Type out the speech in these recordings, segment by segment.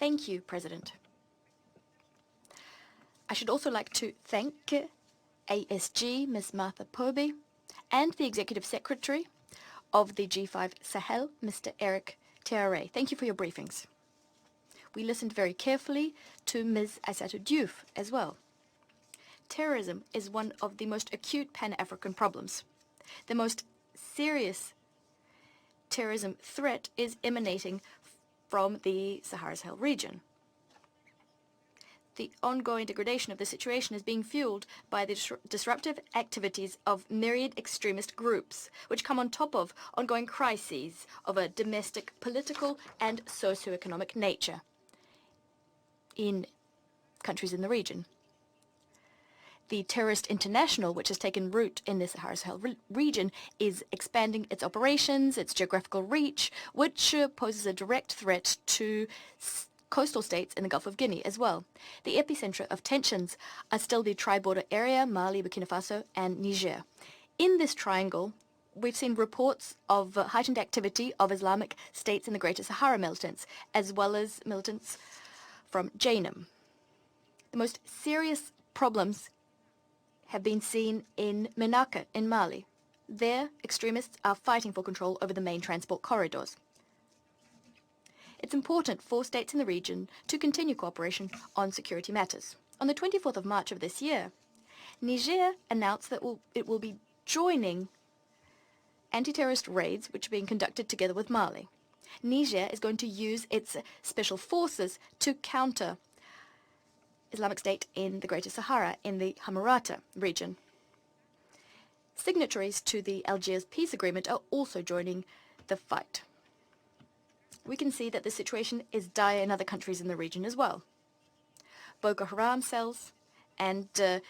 Thank you, President. I should also like to thank ASG, Ms. Martha Poby, and the Executive Secretary of the G5 Sahel, Mr. Eric Teare. Thank you for your briefings. We listened very carefully to Ms. Aissatou Diouf as well. Terrorism is one of the most acute Pan-African problems. The most serious terrorism threat is emanating from the Sahel region. The ongoing degradation of the situation is being fueled by the disruptive activities of myriad extremist groups, which come on top of ongoing crises of a domestic, political, and socio-economic nature in countries in the region. The terrorist international, which has taken root in the Sahel region, is expanding its operations, its geographical reach, which poses a direct threat to coastal states in the Gulf of Guinea as well. The epicenter of tensions are still the tri-border area, Mali, Burkina Faso, and Niger. In this triangle, we've seen reports of heightened activity of Islamic states in the Greater Sahara militants, as well as militants from Janum. The most serious problems have been seen in Menaka in Mali. There, extremists are fighting for control over the main transport corridors. It's important for states in the region to continue cooperation on security matters. On the 24th of March of this year, Niger announced that it will be joining anti-terrorist raids which are being conducted together with Mali. Niger is going to use its special forces to counter Islamic State in the Greater Sahara in the Hamarata region. Signatories to the Algiers peace agreement are also joining the fight. We can see that the situation is dire in other countries in the region as well. Boko Haram cells and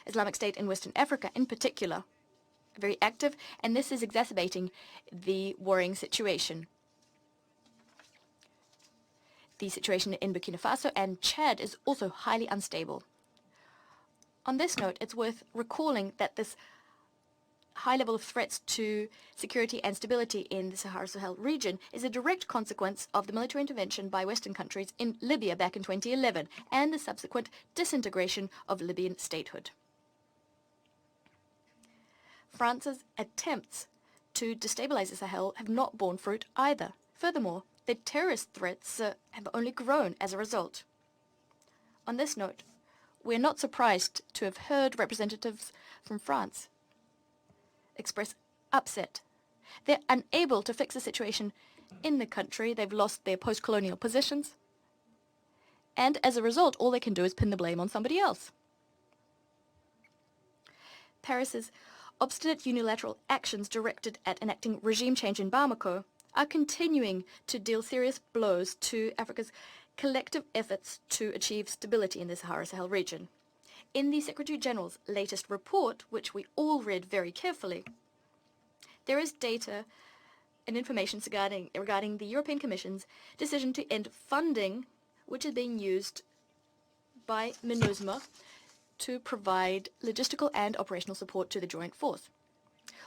Islamic State in Western Africa in particular are very active, and this is exacerbating the worrying situation. The situation in Burkina Faso and Chad is also highly unstable. On this note, it's worth recalling that this high level of threats to security and stability in the Sahel region is a direct consequence of the military intervention by Western countries in Libya back in 2011 and the subsequent disintegration of Libyan statehood. France's attempts to destabilize the Sahel have not borne fruit either. Furthermore, the terrorist threats have only grown as a result. On this note, we are not surprised to have heard representatives from France express upset. They're unable to fix the situation in the country. They've lost their post-colonial positions. And as a result, all they can do is pin the blame on somebody else. Paris's obstinate unilateral actions directed at enacting regime change in Bamako are continuing to deal serious blows to Africa's collective efforts to achieve stability in the Sahel region. In the Secretary General's latest report, which we all read very carefully, there is data and information regarding the European Commission's decision to end funding which is being used by MINUSMA to provide logistical and operational support to the joint force.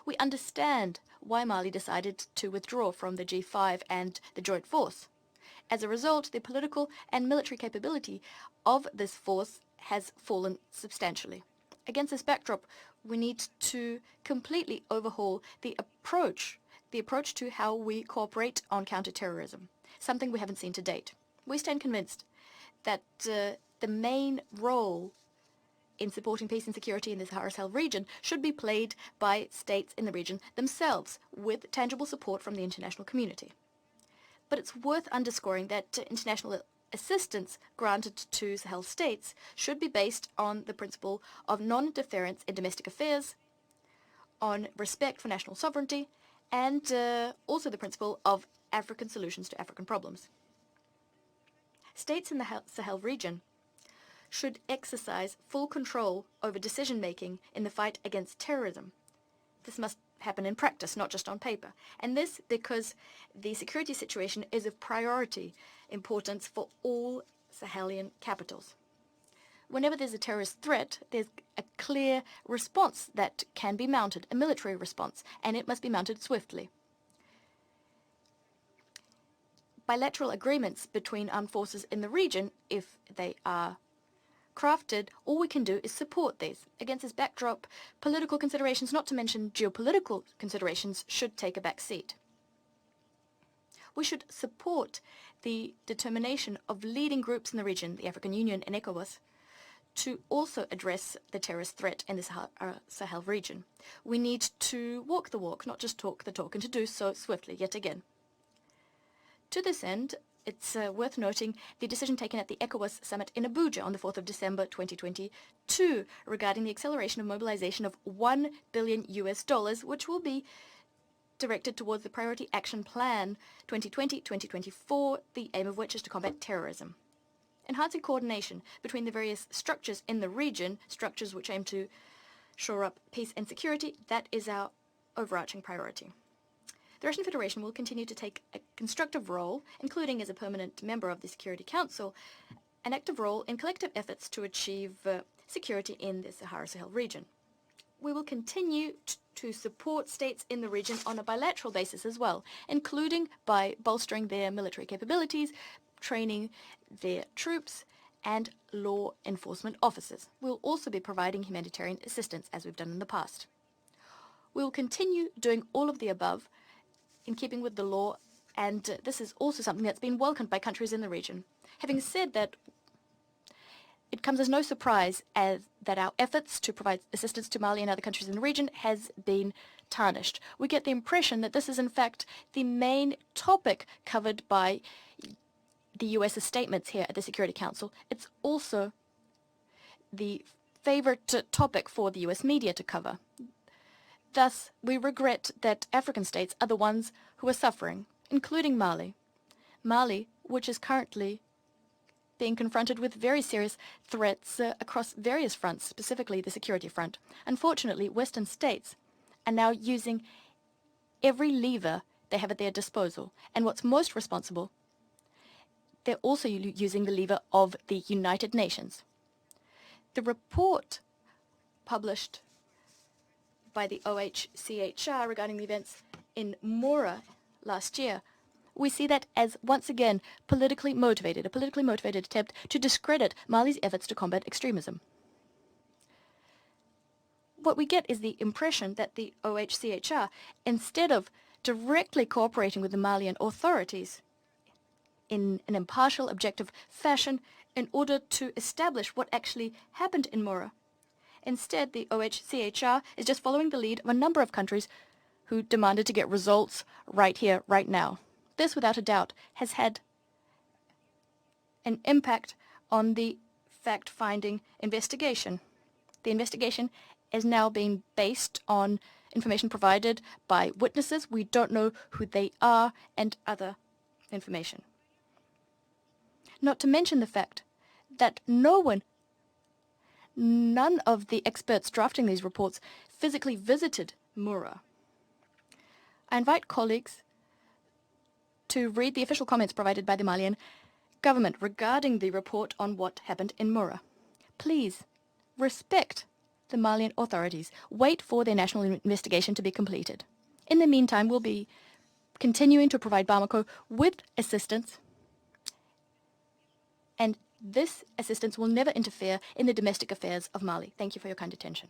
We understand why Mali decided to withdraw from the G5 and the joint force. As a result, the political and military capability of this force has fallen substantially. Against this backdrop, we need to completely overhaul the approach to how we cooperate on counterterrorism, something we haven't seen to date. We stand convinced that the main role in supporting peace and security in the Sahel region should be played by states in the region themselves, with tangible support from the international community. But it's worth underscoring that international assistance granted to Sahel states should be based on the principle of non-interference in domestic affairs, on respect for national sovereignty, and also the principle of African solutions to African problems. States in the Sahel region should exercise full control over decision-making in the fight against terrorism. This must happen in practice, not just on paper. And this because the security situation is of priority importance for all Sahelian capitals. Whenever there's a terrorist threat, there's a clear response that can be mounted, a military response, and it must be mounted swiftly. bilateral agreements between armed forces in the region, if they are crafted, all we can do is support these. Against this backdrop, political considerations, not to mention geopolitical considerations, should take a back seat. We should support the determination of leading groups in the region, the African Union and ECOWAS, to also address the terrorist threat in the Sahel region. We need to walk the walk, not just talk the talk, and to do so swiftly yet again. To this end, it's worth noting the decision taken at the ECOWAS summit in Abuja on the 4th of December 2022 regarding the acceleration of mobilization of $1 billion, which will be directed towards the Priority Action Plan 2020-2024, the aim of which is to combat terrorism. Enhancing coordination between the various structures in the region, structures which aim to shore up peace and security, that is our overarching priority. The Russian Federation will continue to take a constructive role, including as a permanent member of the Security Council, an active role in collective efforts to achieve security in the Sahel region. We will continue to support states in the region on a bilateral basis as well, including by bolstering their military capabilities, training their troops, and law enforcement officers. We'll also be providing humanitarian assistance, as we've done in the past. We will continue doing all of the above in keeping with the law, and this is also something that's been welcomed by countries in the region. Having said that, it comes as no surprise that our efforts to provide assistance to Mali and other countries in the region has been tarnished. We get the impression that this is in fact the main topic covered by the US's statements here at the Security Council. It's also the favorite topic for the US media to cover. Thus, we regret that African states are the ones who are suffering, including Mali. Mali, which is currently being confronted with very serious threats across various fronts, specifically the security front. Unfortunately, Western states are now using every lever they have at their disposal. And what's most responsible, they're also using the lever of the United Nations. The report published by the OHCHR regarding the events in Mora last year, we see that as, once again, a politically motivated attempt to discredit Mali's efforts to combat extremism. What we get is the impression that the OHCHR, instead of directly cooperating with the Malian authorities in an impartial, objective fashion in order to establish what actually happened in Mora, instead the OHCHR is just following the lead of a number of countries who demanded to get results right here, right now. This, without a doubt, has had an impact on the fact-finding investigation. The investigation is now being based on information provided by witnesses. We don't know who they are and other information. Not to mention the fact that none of the experts drafting these reports physically visited Mura. I invite colleagues to read the official comments provided by the Malian government regarding the report on what happened in Mura. Please respect the Malian authorities. Wait for their national investigation to be completed. In the meantime, we'll be continuing to provide Bamako with assistance, and this assistance will never interfere in the domestic affairs of Mali. Thank you for your kind attention.